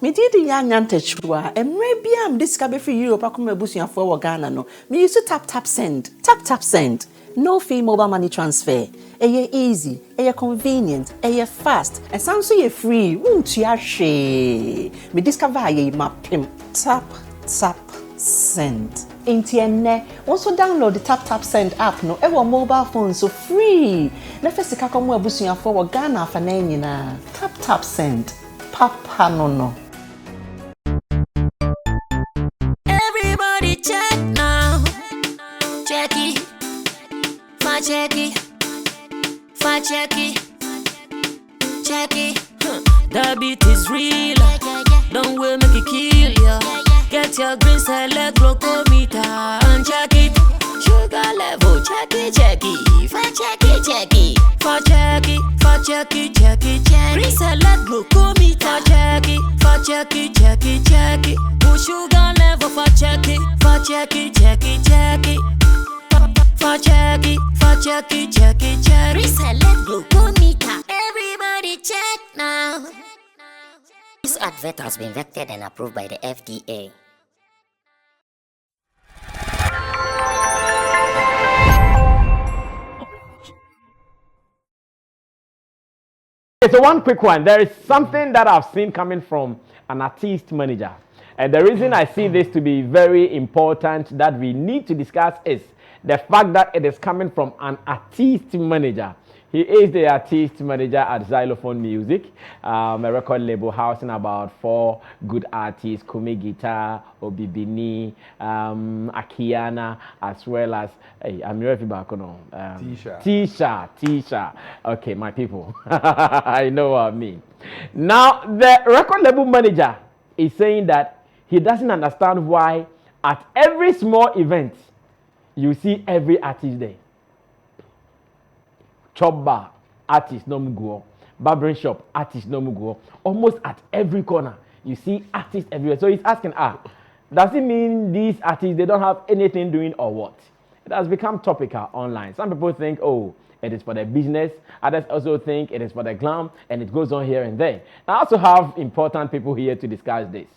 Me did Yanyante Chua, and maybe I'm discovered for you, Pakuma Busia for Ghana. No, me used to tap send, tap send. No fee mobile money transfer. Eye easy, eye convenient, eye fast, and sounds so free. Won't you share? Me discover ye mapim. Tap send. Intienne, also download the tap send app no ever mobile phone so free. Na fesika komo abusuya for Ghana fa na nyina. Tap send. Papa no. Everybody check now. Check it. Check it. Check it. The beat is real. Don't wait, make it kill ya. Get your green select glucometer and check it. Sugar level, check it. Check it. Green select glucometer. Check it. Put sugar level for check it. Check it. Reselect glucometer. Everybody check now. This advert has been vetted and approved by the FDA. So one quick one. There is something that I've seen coming from an artist manager. And the reason I see this to be very important that we need to discuss is the fact that it is coming from an artist manager. He is the artist manager at Zylofon Music, a record label housing about 4 good artists, Kumi Guitar, Obibini, Akiana, as well as, hey, I'm here back on Tisha. Okay, my people, I know what I mean. Now, the record label manager is saying that he doesn't understand why at every small event, you see every artist there. Chop bar, artist no go. Barbering shop, artist no go. Almost at every corner, you see artists everywhere. So he's asking, does it mean these artists, they don't have anything doing or what? It has become topical online. Some people think, oh, it is for the business. Others also think it is for the glam, and it goes on here and there. I also have important people here to discuss this.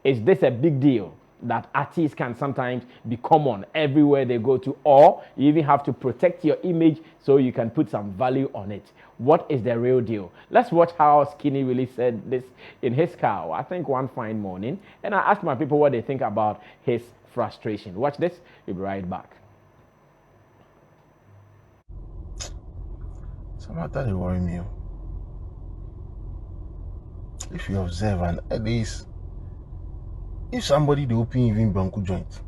Is this a big deal that artists can sometimes be common everywhere they go to, or you even have to protect your image so you can put some value on it? What is the real deal? Let's watch how Skinny really said this in his car, I think one fine morning, and I asked my people what they think about his frustration. Watch this, we'll be right back. Some matter they worry me. If you observe, and at least if somebody they open even Bronco joint,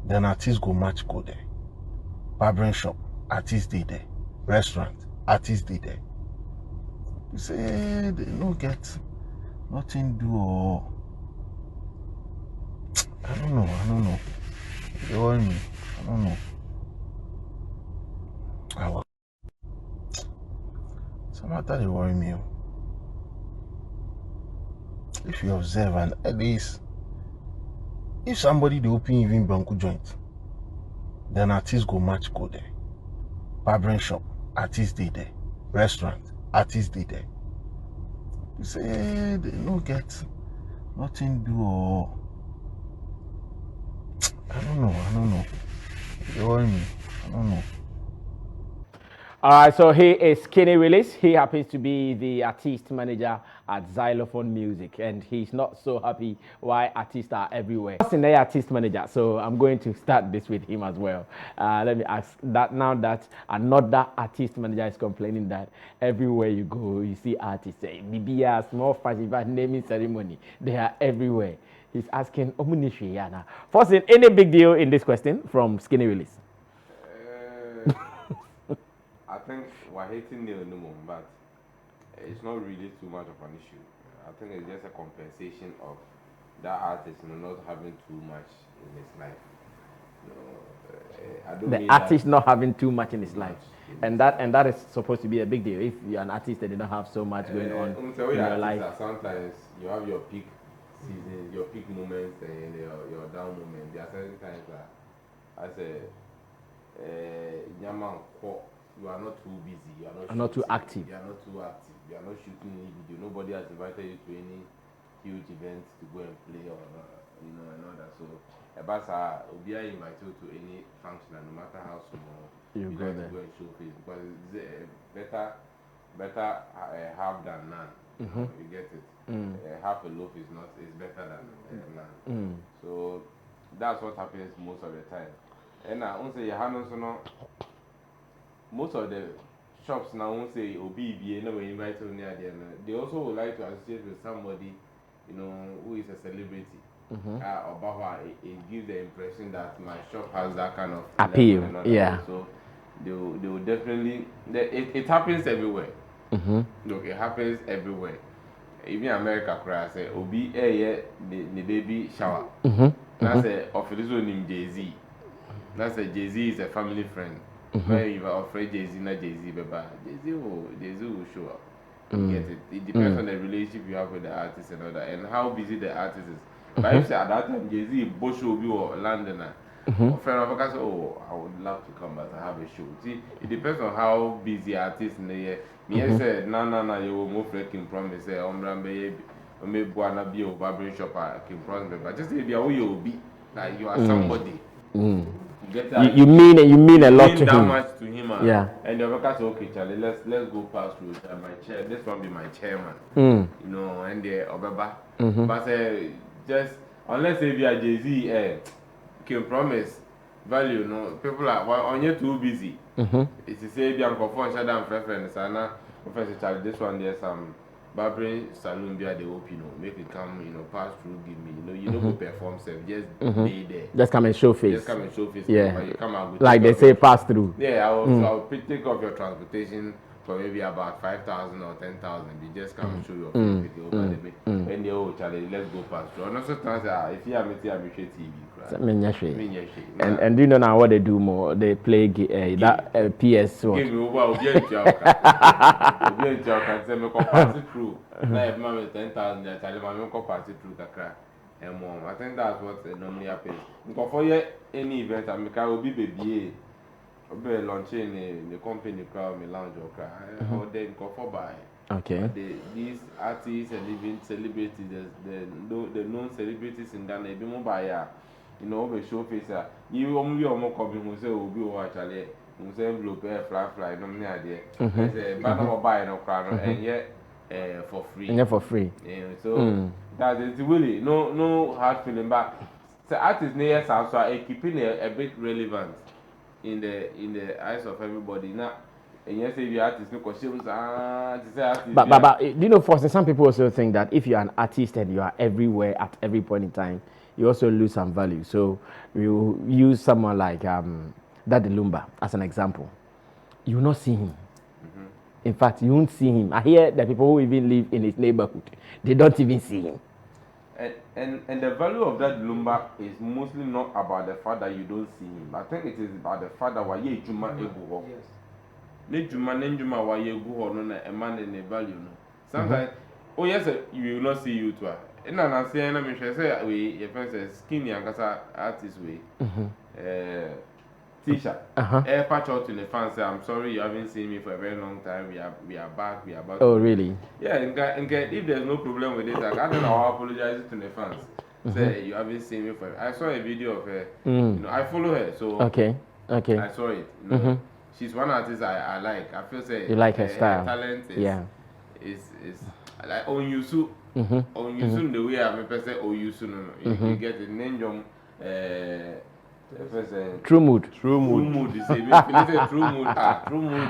then artists go match go there. Barbering shop, artists they there. Restaurant, artists they there. You say they no get nothing do or I don't know. They worry me. I don't know. Some matter they worry me. If you observe, and at least if somebody they open even Bronco joint, then artists go match go there. Barbering shop, artists they there. Restaurant, artists they there. You say they no get nothing do or I don't know. They worry me. I don't know. All right, so he is Skinny Willis. He happens to be the artist manager at Zylofon Music, and he's not so happy why artists are everywhere. What's in the artist manager? So I'm going to start this with him as well. Let me ask that now that another artist manager is complaining that everywhere you go, you see artists say, BBR, small fashion, naming ceremony, they are everywhere. He's asking, first, any big deal in this question from Skinny Willis? I think we're hating Neil no more, but it's not really too much of an issue. I think it's just a compensation of that artist not having too much in his life. I don't the artist not having too much in his life, and that is supposed to be a big deal. If you're an artist that don't have so much going on in your life, sometimes you have your peak season, your peak moments, and your down moments. There are certain times that I say, you are not too busy. You are not too active. You are not too active. You are not shooting any video. Nobody has invited you to any huge events to go and play or and all that. So Ebasa Obia invite you to any function, and no matter how small, you go like there. to go and show face, because it's better have than none. You get it. Half a loaf is better than none. So that's what happens most of the time. And I won't say you have no. Most of the shops now won't say OBBA, never invite on near the end. They also would like to associate with somebody, who is a celebrity. Or it gives the impression that my shop has that kind of appeal. Yeah. So they will definitely. It happens everywhere. Look, it happens everywhere. Even America, cry say Obi the baby shower. That's a official name Jay-Z. That's a Jay-Z is a family friend. When you are afraid Jay-Z, not Jay-Z, but Jay-Z will show up. You get it. It depends on the relationship you have with the artist and all that, and how busy the artist is. But if say at that time Jay-Z Bush will be or London, or friend of ours say, oh, I would love to come back and have a show. See, it depends on how busy artists in the year. Me said, no, you will move freaking promise. Say, me buana be a barbering shop can promise, but just say be a you be like you are somebody. You mean a lot to that him. Much to him, yeah. And the other say, okay, Charlie, let's go past through my chair. This one be my chairman, and the Obaba. But just unless if you are Jay-Z, can promise value. No, people are on you too busy. It's to say, be uncle for shut down preference. And now, Professor Charlie, this one there's some barbering saloon be at the open, make it come, pass through, give me, you don't go perform self, just be there. Just come and show face. Just come and show face. Yeah. You come out like they say, pass through. Yeah, I'll take off your transportation for maybe about 5,000 or 10,000. You just come and show your face with over the when they Charlie, let's go past through. And also, if you have TV, and do you know now what they do more? They play that PS. Give me over, say me pass it through. Like maybe 10,000, Charlie, me pass it through Kakra. And more. I think that's what normally happens. For any event, I will be baby. I'll be launching in the company crowd, me lounge or cry. How they go for buy. Okay. These artists and even celebrities, the known celebrities in Ghana, be more buyer. Be show face. You only more coming who say will be actually. Who say envelope fly, no me idea. Say, but no buy no crowd, and yet for free. And for free. So that is really no hard feeling. But the artist near also keeping a bit relevant in the eyes of everybody now. And yes, if you artist, no questions. But you know, for some people also think that if you are an artist and you are everywhere at every point in time, you also lose some value. So you use someone like Daddy Lumba as an example. You will not see him. In fact, you won't see him. I hear that people who even live in his neighborhood, they don't even see him. And the value of that Lumba is mostly not about the fact that you don't see him. I think it is about the fact that why you juma ego. Ne juma why you go on a man in the value. Sometimes, oh yes, you will not see you too. And I'm saying, I mean, say we your friend says skinny and kasa artist way. T-shirt. Patch out to the fans say, I'm sorry you haven't seen me for a very long time. We are back. Oh really? Yeah, and if there's no problem with it, I don't know how apologize to the fans. Say you haven't seen me for. I saw a video of her. I follow her, so okay. I saw it. She's one artist I like. I feel say you like her style. Her talent is like on YouTube. On YouTube the way I'm person on YouTube. You get the name True mood. You say, true mood. True mood.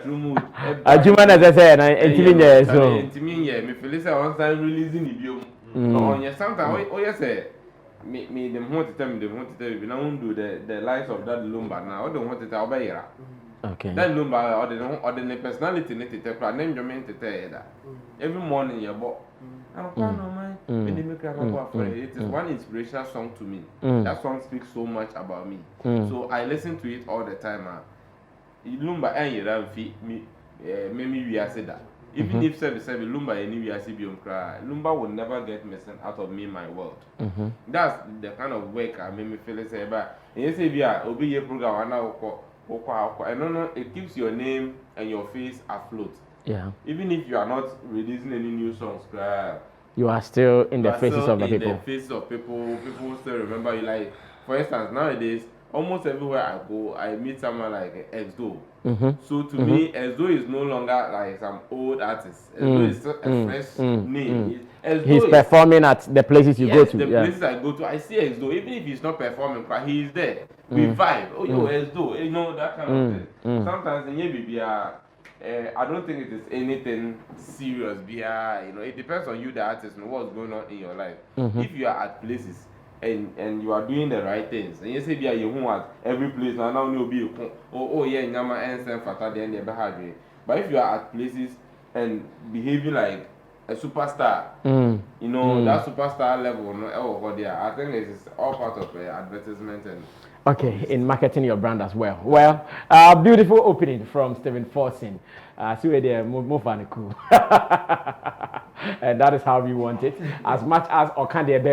True mood. Ajuma na say na entimi there so. Entimi here. Me feel say one time releasing the video. On your sometimes oh yes me them want to tell me we now do the lives of that Lumba now. I don't want to tell about okay. That Lumba or the personality need to tell name your man to tell that. Every morning you bought. I'm proud of mine. It is one inspirational song to me. That song speaks so much about me. So I listen to it all the time. Lumba and you maybe we are said that. Even if 7 Lumba and we are CBM cry, Lumba will never get missing out of me, my world. That's the kind of work I made me feel say about. Yes, if you are obey program now, and no, it keeps your name and your face afloat. Yeah. Even if you are not releasing any new songs, You are still in the you are faces still of the in people. the faces of people. People still remember you. Like, for instance, nowadays, almost everywhere I go, I meet someone like Exdo. So to me, Exdo is no longer like some old artist. Exdo is still a fresh name. He's performing at the places you go to. The places I go to, I see Exdo. Even if he's not performing, but he is there. We vibe. Oh, yo, Exdo. You know, that kind of thing. Sometimes in BBR, I don't think it is anything serious. You know, it depends on you, the artist, and what's going on in your life. If you are at places and you are doing the right things, and you say you at every place, now you'll be yeah, nyama and send fata then they behave. But if you are at places and behaving like a superstar, you know, that superstar level, I think it is all part of advertisement and. Okay, in marketing your brand as well. Well, beautiful opening from Stephen Forson. See where they move on cool. And that is how we want it. As much as Okande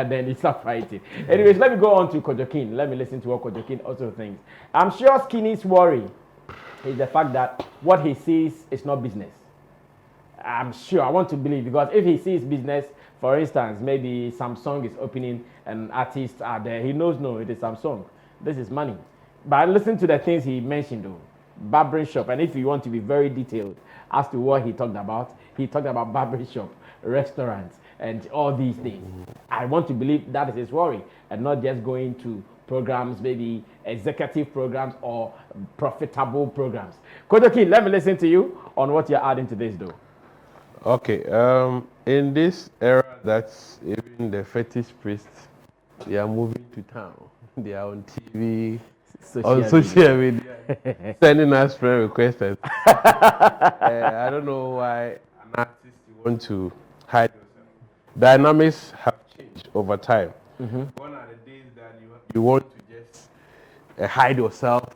then it's not fighting. Anyways, let me go on to Kojokin. Let me listen to what Kojokin also thinks. I'm sure Skinny's worry is the fact that what he sees is not business. I'm sure, I want to believe, because if he sees business, for instance, maybe Samsung is opening and artists are there, he knows, no, it is Samsung. This is money. But listen to the things he mentioned though. Barbering shop, and if you want to be very detailed as to what he talked about barbering shop, restaurants, and all these things. I want to believe that is his worry, and not just going to programs, maybe executive programs or profitable programs. Kodoki, let me listen to you on what you're adding to this though. Okay, in this era that's even the fetish priests, they are moving to town. They are on TV, on social media, sending us friend requests. I don't know why an artist you want to hide yourself. Dynamics have changed over time. Gone are the days that you want to just hide yourself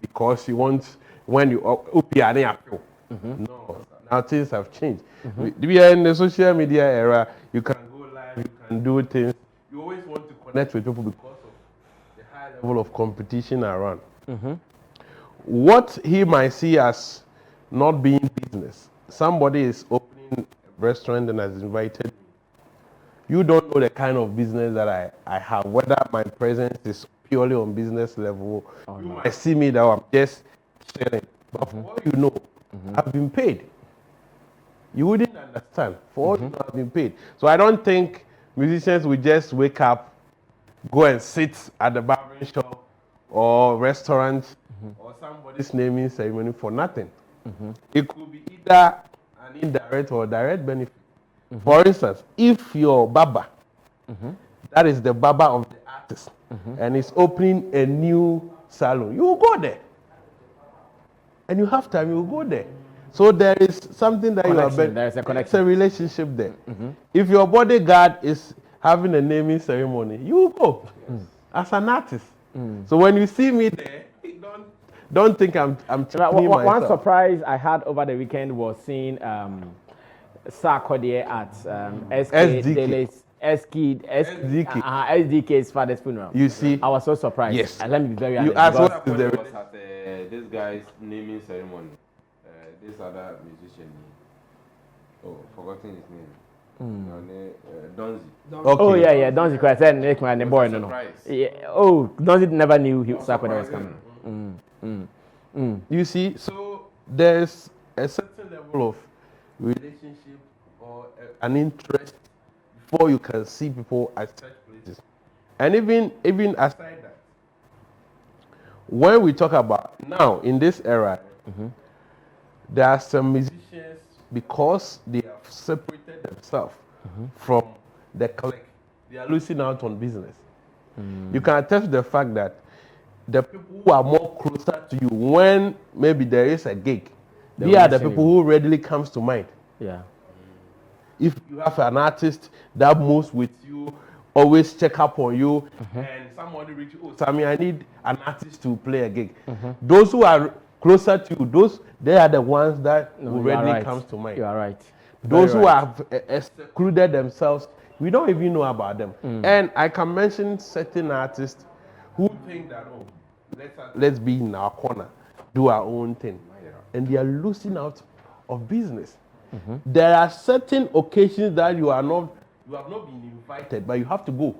because you want, when you appeal. No, now things have changed. We are in the social media era. You can go live, you can do things. You always want to connect with people because of the high level of competition around. What he might see as not being business, somebody is opening a restaurant and has invited me. You don't know the kind of business that I have, whether my presence is purely on business level. You might see me that I'm just selling. But for all you know, I've been paid. You wouldn't understand. For all you know, I've been paid. So I don't think musicians will just wake up, go and sit at the barbering shop or restaurant or somebody's naming ceremony for nothing. It could be either an indirect or direct benefit. For instance, if your barber, that is the barber of the artist, and is opening a new salon, you will go there. And you have time, you will go there. So there is something that There's a connection. It's a relationship there. If your bodyguard is having a naming ceremony, you will go as an artist. So when you see me there, don't think I'm cheating myself. One surprise I had over the weekend was seeing Sarkodie at SDK's father's funeral. You see, I was so surprised. Yes. And let me be very honest. You asked What was at this guy's naming ceremony. This other musician, forgotten his name. Donzi. Okay. Oh yeah, Donzi Christ said Nick man the boy no. Yeah. Oh, Donzi never knew Sarkodie was coming. You see, so there's a certain level of relationship or an interest before you can see people at such places. And even aside that, when we talk about now in this era, there are some musicians, because they have separated themselves from the clique, they are losing out on business. You can attest to the fact that the people who are more closer to you when maybe there is a gig, they are the people who readily comes to mind. Yeah. If you have an artist that moves with you, always check up on you, and somebody reach you, Sammy, I need an artist to play a gig. Those who are closer to you, they are the ones that readily comes to mind. You are right. Those who have secluded themselves, we don't even know about them. And I can mention certain artists who think that, let's be in our corner, do our own thing. and they are losing out of business. There are certain occasions that you have not been invited, but you have to go.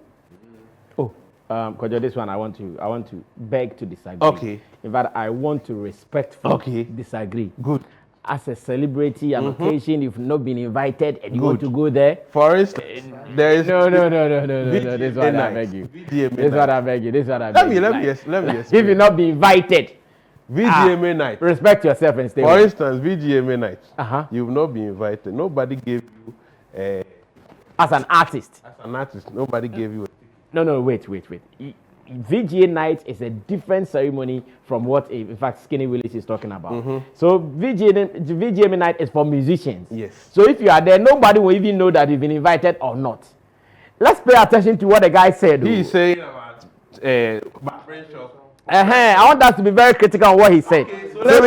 Oh, Kojo, this one I want to beg to disagree. Okay. In fact, I want to respectfully disagree. Good. As a celebrity, an occasion, you've not been invited and you want Good. to go there. For instance, there is No. This one I beg you. This one I beg you. This one I beg you. Let me If you not be invited, VGMA night. respect yourself and stay. For away. instance, VGMA night. Uh-huh. You've not been invited. Nobody gave you As an artist. as an artist. Nobody gave you a ticket. No, wait. VGA night is a different ceremony from what, in fact, Skinny Willis is talking about. So VGA night is for musicians. Yes. So if you are there, nobody will even know that you've been invited or not. Let's pay attention to what the guy said. He is saying about barbering shop. I want us to be very critical on what he said. Okay, so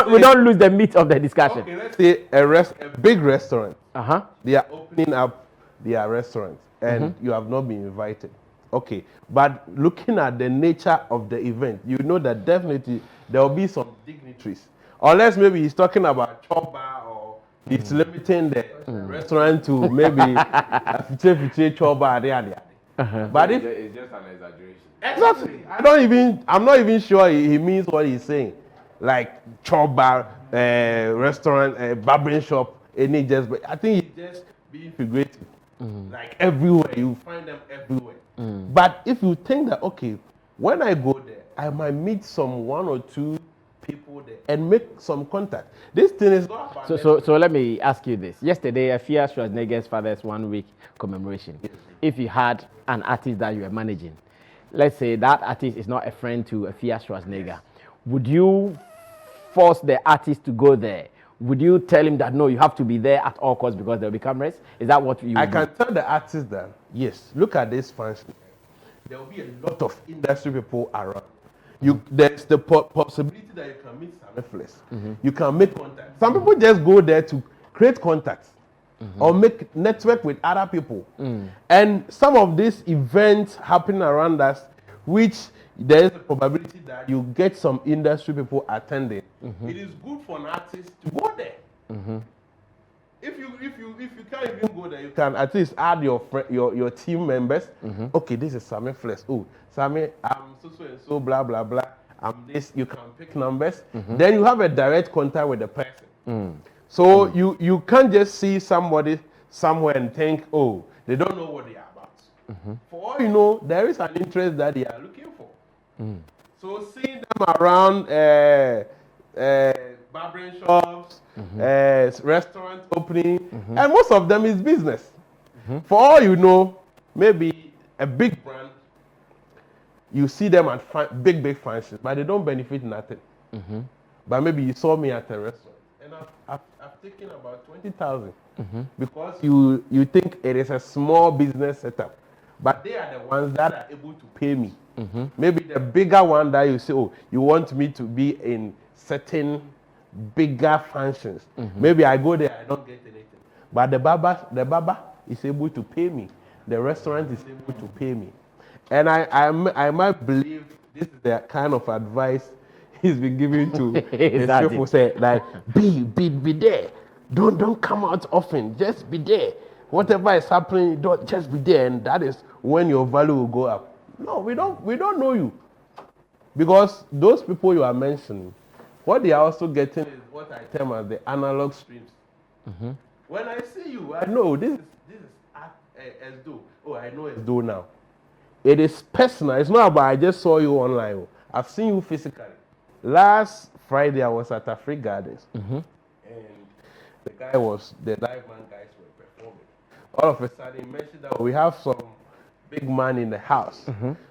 we don't lose the meat of the discussion. Okay, let's say a big restaurant. Uh-huh. They are opening up their restaurant, and you have not been invited. Okay, but looking at the nature of the event, you know that definitely there will be some dignitaries. Unless maybe he's talking about chop bar or he's limiting the restaurant to maybe a fiche chop bar there. But if It's just an exaggeration. exactly, I'm not even sure he means what he's saying. Like chop bar, restaurant, barbering shop, but I think he's just being figurative. Like everywhere, you find them everywhere. But if you think that, okay, when I go there, I might meet some one or two people there and make some contact. This thing is not about So let me ask you this. Yesterday, Afia Schwarzenegger's father's 1 week commemoration. If you had an artist that you were managing, let's say that artist is not a friend to Afia Schwarzenegger, would you force the artist to go there? Would you tell him that no, you have to be there at all costs because there will be cameras? Is that what you? I can tell the artist that yes, look at this function. There will be a lot of industry people around. There's the possibility that you can meet Sammy Flex. You can make contact. Some people just go there to create contacts or make network with other people. And some of these events happening around us, which there is a probability that you get some industry people attending. It is good for an artist to go there. If you can't even go there, you can at least add your team members. Okay, this is Sammy Flex. Oh, Sammy, I'm so and so, blah blah blah. I'm this. You can pick numbers. Then you have a direct contact with the person. So you can't just see somebody somewhere and think, oh, they don't know what they are about. For all you know, there is an interest that they are looking for. So seeing them around barbering shops, restaurants opening, and most of them is business. For all you know, maybe a big brand, you see them at big functions, but they don't benefit nothing. But maybe you saw me at a restaurant, and I've taken about 20,000 because you think it is a small business setup, but they are the ones that are able to pay me. Maybe the bigger one that you say, oh, you want me to be in certain bigger functions. Maybe I go there, I don't get anything. But the barber is able to pay me. The restaurant is able to pay me. And I might believe this is the kind of advice he's been giving to his people. Say like, be there. Don't come out often. Just be there. Whatever is happening, don't just be there, and that is when your value will go up. No, we don't know you, because those people you are mentioning, what they are also getting is what I term as the analog streams. When I see you, I know this is Esdo. Oh, I know Esdo now. It is personal. It's not about I just saw you online. I've seen you physically. Last Friday I was at Africa Gardens, and the live man guys were performing. All of a sudden he mentioned that we have some big man in the house.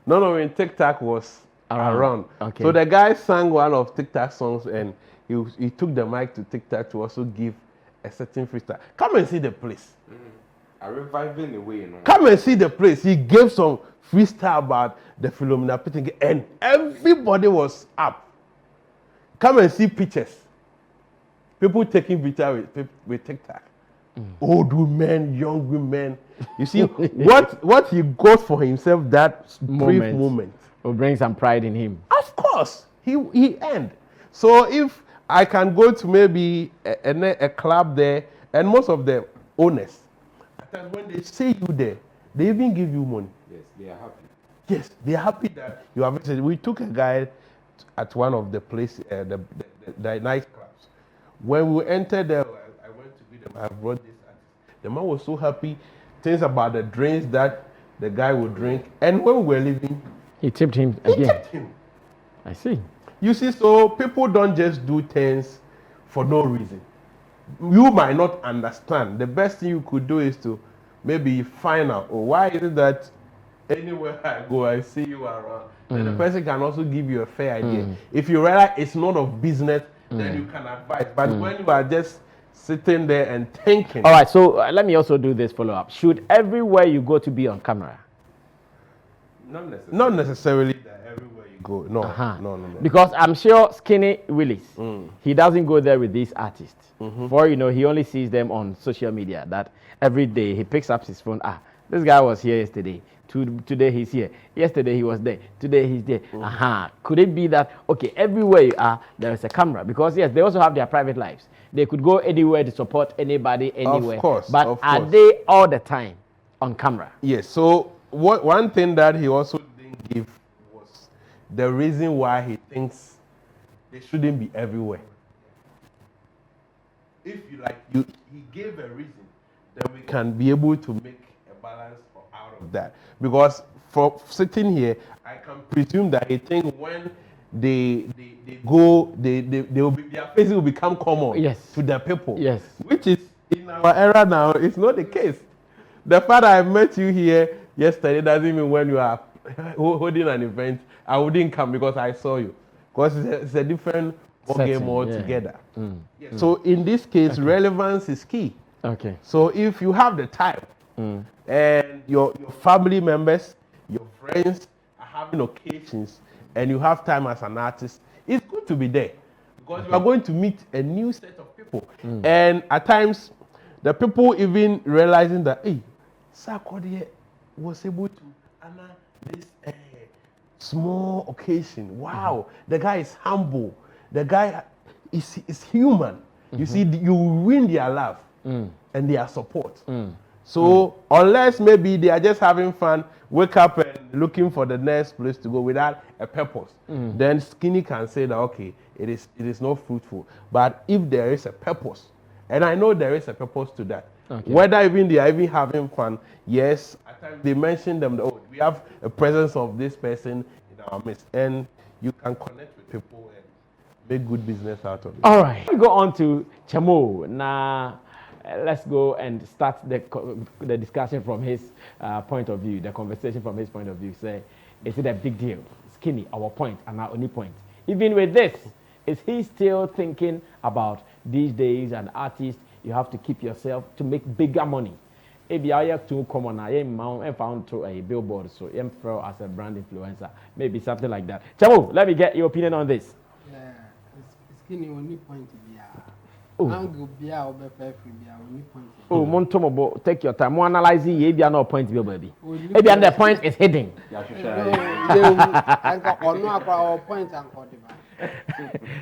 None of in TikTok was around. Okay. So the guy sang one of TikTok songs, and he took the mic to TikTok to also give a certain freestyle. Come and see the place. I reviving the way, you know. Come and see the place. He gave some freestyle about the Philomena Pitting, and everybody was up. Come and see pictures. People taking pictures with TikTok. Old women, young women. You see what he got for himself that brief moment will bring some pride in him. Of course, he earned. So if I can go to maybe a club there, and most of the owners, at times when they see you there, they even give you money. Yes, they are happy. Yes, they are happy that you have visited. We took a guy at one of the places, the night clubs. When we entered there, I went to meet them. I brought this artist. The man was so happy. Things about the drinks that the guy would drink. And when we were leaving, He tipped him he again. tipped him. I see. You see, so people don't just do things for no reason. You might not understand. The best thing you could do is to maybe find out, oh, why is it that anywhere I go, I see you around? Then the person can also give you a fair idea. If you realize it's not of business, then you can advise. But when you are just sitting there and thinking. All right, so let me also do this follow-up. Should everywhere you go to be on camera? Not necessarily that everywhere you go. No, no. Because I'm sure Skinny Willis, he doesn't go there with these artists. For you know, he only sees them on social media. That every day he picks up his phone. This guy was here yesterday. Today he's here. Yesterday he was there. Today he's there. Could it be that everywhere you are, there is a camera? Because yes, they also have their private lives. They could go anywhere to support anybody anywhere. Of course. But are they all the time on camera? Yes. So one thing that he also didn't give was the reason why he thinks they shouldn't be everywhere. If he gave a reason, then we can be able to make a balance out of that. Because for sitting here, I can presume that he thinks when they go, they will be, their faces will become common to the people. Yes. Which is in our era now, it's not the case. The fact that I met you here yesterday doesn't mean when you are holding an event, I wouldn't come because I saw you. Because it's a different game altogether. So in this case, relevance is key. Okay. So if you have the time and your family members, your friends are having occasions and you have time as an artist, it's good to be there because you are going to meet a new set of people. And at times, the people even realizing that, hey, Sarkodie was able to honor this small occasion. Wow, the guy is humble. The guy is human. You see, you win their love and their support. So unless maybe they are just having fun, wake up and looking for the next place to go without a purpose, then Skinny can say that, okay, it is not fruitful. But if there is a purpose, and I know there is a purpose to that, whether even they are even having fun, yes, at times they mention them, oh, we have a presence of this person in our midst, and you can connect with people and make good business out of it. All right, we go on to Chamo. Now, let's go and start the discussion from his point of view, the conversation from his point of view. Say, is it a big deal? Skinny, our point, and our only point. Even with this, is he still thinking about these days and artists? You have to keep yourself to make bigger money. If you are too common, I am found to a billboard, so I'm throw as a brand influencer, maybe something like that. Chamo, let me get your opinion on this. Yeah, Skinny only point to be Montomo, take your time. More analyze it. Maybe no point, baby. Maybe and the point is hidden.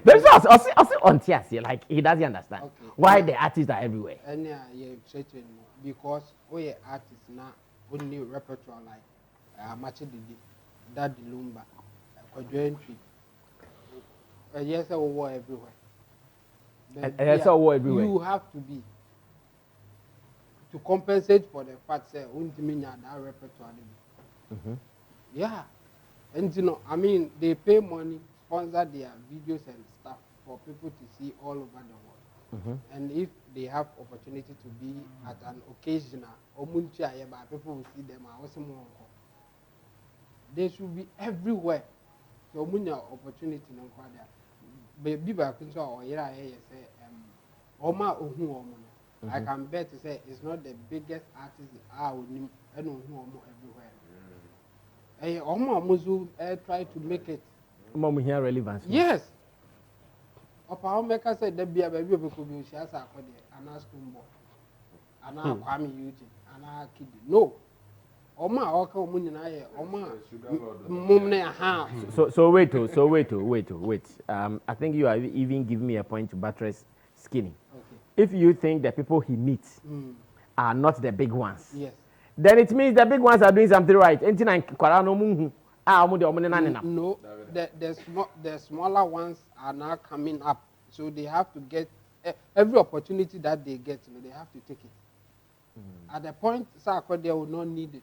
There's also on tears like he doesn't understand why the artists are everywhere. And yeah, because we artists now only repertoire like Machi Didi, Daddy Lumba, Quadrentry. Yes, I will war everywhere. You have to be to compensate for the fact that that repertoire. Yeah, and you know, I mean, they pay money, sponsor their videos and stuff for people to see all over the world. And if they have opportunity to be at an occasion, people will see them. They should be everywhere. So, opportunity baby back in so I can bet to say it's not the biggest artist I would know everywhere. Try to make it Mom here relevance. Yes. Opa Omeka said the baby could be she has a and a spoon boy. And I Kwame Eugene and I kid. No. Oma oka omu nyina ye oma mum ne ha. So wait. I think you are even giving me a point to buttress Skinny. Okay. If you think the people he meets are not the big ones, Yes. then it means the big ones are doing something right. No, the smaller ones are now coming up, so they have to get every opportunity that they get. They have to take it. At the point, Sarkodie will not need it,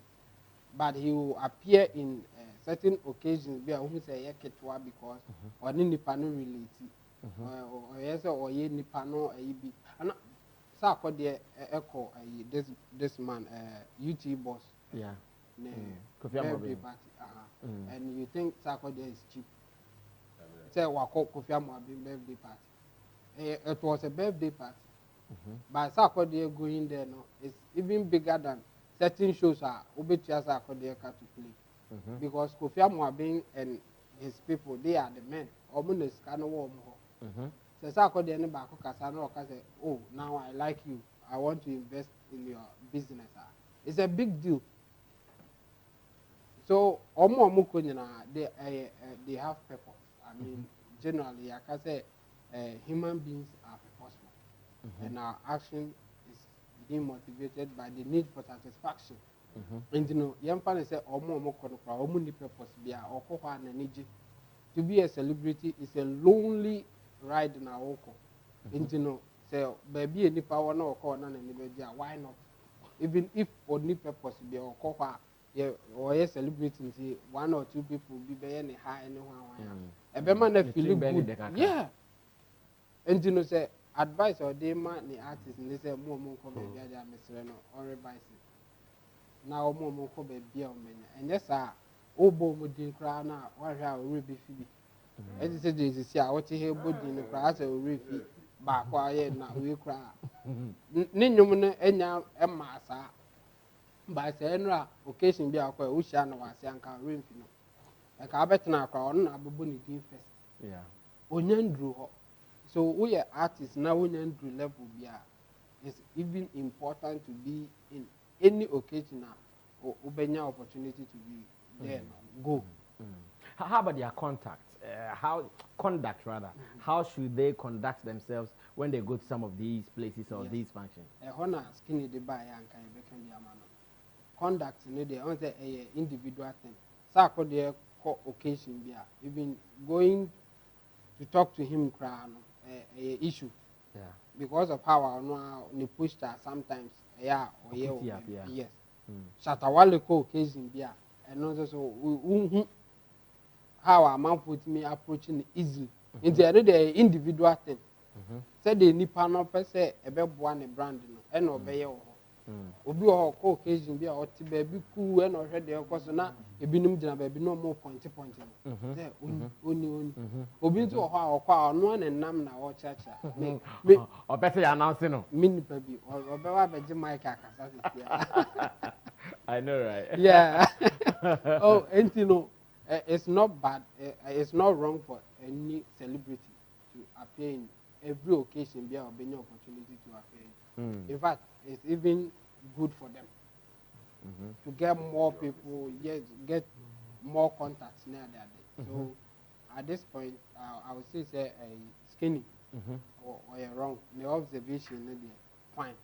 but he will appear in certain occasions. Be who say ketwa because or ni pano relate, or yes or ye ni pano be. And Sarkodie echo this man UT boss. Yeah. Birthday party. And you think Sarkodie is cheap? Say wako Kofi Amwabin birthday party. It was a birthday party. But Sarkodie going there no, it's even bigger than certain shows are Obetia Sarkodie to play. Because Kofi Amwabin and his people, they are the men. Omunes can warm ho. So Sarkodie ne bako kasano say, oh, now I like you. I want to invest in your business. It's a big deal. So they have purpose. I mean, generally, I can say human beings are purposeful, and our action is being motivated by the need for satisfaction. And you know, young people say, purpose to be a celebrity is a lonely ride in our oko. And you know, say, baby, any power no corner and why not? Even if only purpose be or yeah, or yes, celebrity, one or two people be any high anyone. A beman feel good. Yeah. And you know, say advice or they man the artist and they say more come baby Mr. or advice. Now more come baby and yes, Obo Mudin crown now, or how will be Phoebe. As you said, this year, what you hear good in the class or repeat back quiet now we cry. Ninumuna and now a massa. By saying, occasion be our Ushan or Sanka Rimfino. Like I bet now, crown, Abu Bunny first. Yeah. Onyan drew. So we are artists now, Onyan drew level. It's even important to be in any occasion or open opportunity to be there. Go. How about their contact? Conduct rather. How should they conduct themselves when they go to some of these places or these functions? Honor Skinny the buy and can be a man. Conduct in the other individual thing. So there occasion be even going to talk to him crown issue. Yeah. Because of how I know the push that sometimes yes. Shatawale occasion be and also so how a man put me approaching easily. Into the individual thing. Said the Nipano per se a one brand and obey. Obi or occasion be a baby cool and already of course now a binum baby no more point. Only Obi to how or one and nam now or church. Or better announcing Mini baby or Baba Jamaica. I know, right? Yeah. Oh, and you know, it's not bad, it's not wrong for any celebrity to appear in every occasion, be an opportunity to appear. In fact, it's even good for them to get more people, yes, get more contacts near that. So at this point, I would say Skinny or wrong. The observation, fine.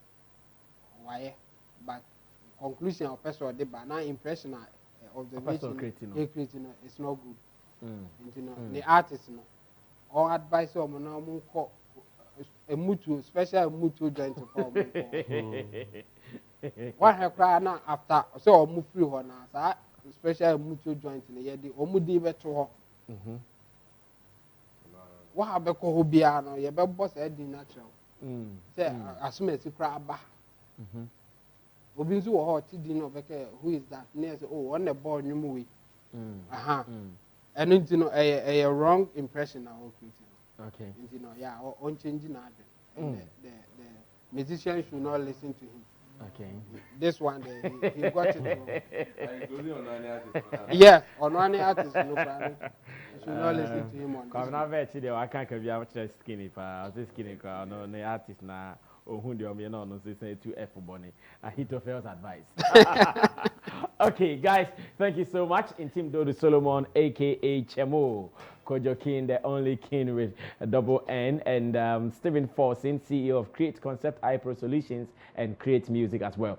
Why? But conclusion of personal debate, now impression observation creating it's not good. And, you know, the artist, you know, or advice or a mutual, special mutual joint to problem. What have cried now after so move free on us, special mutual joint in the year, the Omudi veto. What have a cohobiano, your boss Eddie natural. Say, as soon as you cry back. Obinzu or Tidino Becker, who is that? Near on the board new movie. And it's a wrong impression now creating. Okay. You know, yeah, on changing the musician should not listen to him. Okay. This one he got it. Yes, on one artist, no problem. Should not listen to him on this. I can't be out Skinny, Skinny, no, the artist now. Oh, who do you know? No, say 2F for Bonnie. Ahithophel's advice. Okay, guys, thank you so much. In Team Dodo Solomon, aka Chemo, Kojo King, the only king with a double N, and Stephen Forsin, CEO of Create Concept iPro Solutions and Create Music as well.